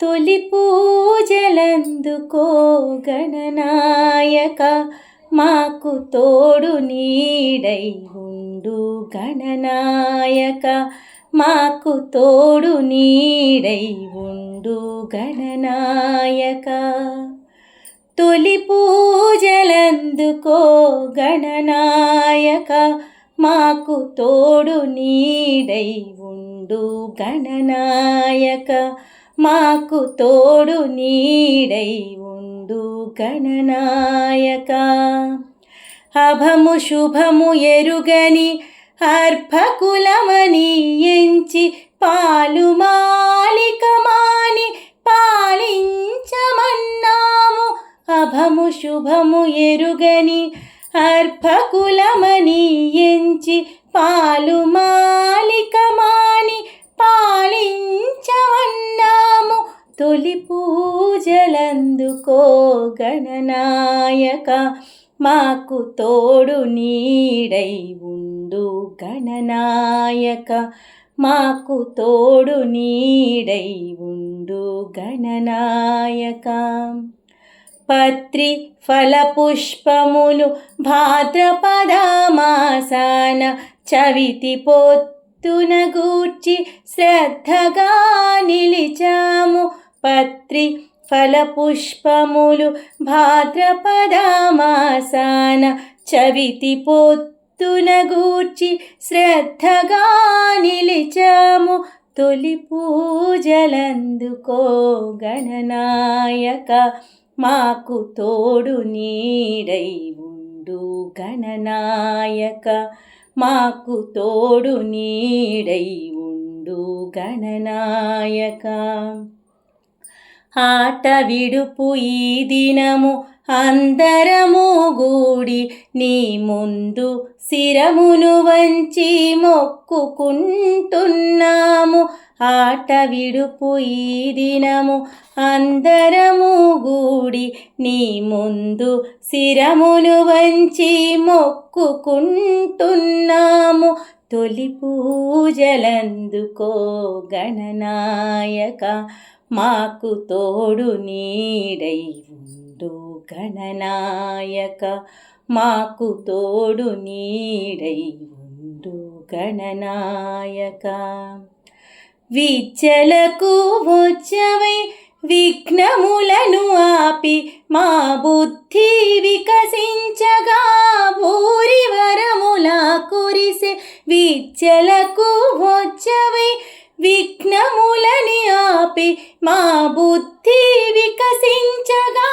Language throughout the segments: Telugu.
తొలి పూజలందుకో గణనాయక, మాకు తోడు నీడై ఉండు గణనాయక, మాకు తోడు నీడై ఉండు గణనాయక. తొలి పూజలందుకో గణనాయక, మాకు తోడు నీడై ఉండు గణనాయక, మాకు తోడు నీడై ఉండు గణనాయక. అభము శుభము ఎరుగని అర్భకులమని ఎంచి పాలుమాలికమాని పాలించమన్నాము. అభము శుభము ఎరుగని అర్భకులమని ఎంచి పాలుమాలికమాని పాలించమన్నాము. తొలి పూజలందుకో గణనాయక, మాకు తోడు నీడై ఉండు గణనాయక, మాకు తోడు నీడై ఉండు గణనాయక. పత్రి ఫలపుష్పములు భాద్రపద మాసాన చవితి పొత్తున గూర్చి శ్రద్ధగా నిలిచాము. పత్రి ఫలపుష్పములు భాద్రపద మాసాన చవితి పొత్తున గూర్చి శ్రద్ధగా నిలిచాము. తొలి పూజలందుకో గణనాయక, మాకు తోడు నీడై ఉండు గణనాయక, మాకు తోడు నీడై ఉండు గణనాయక. ఆట విడుపు ఈ దినము అందరము గూడి నీ ముందు శిరమును వంచి మొక్కుకుంటున్నాము. ఆట విడుపు ఈ దినము అందరము గూడి నీ ముందు శిరమును వంచి మొక్కుకుంటున్నాము. తొలి పూజలందుకో గణనాయక, మాకు తోడు నీడై ఉండు గణనాయక, మాకు తోడు నీడై ఉండు గణనాయక. విద్యలకు వచ్చవై విఘ్నములను ఆపి మా బుద్ధి వికసించగా భూరి వరములా కురిసే. విద్యలకు వచ్చవై విఘ్నములని ఆపి మా బుద్ధి వికసించగా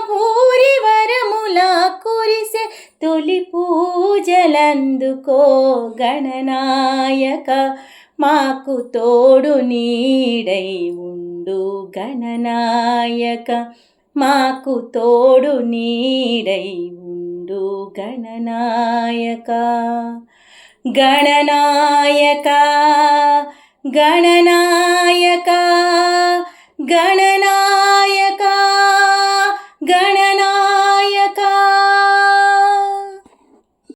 భూరి వరములా కురిసే. తొలి పూజలందుకో గణనాయక, మాకు తోడు నీడై ఉండు గణనాయక, మాకు తోడు నీడై ఉండు గణనాయక. గణనాయక గణనాయక గణనాయక.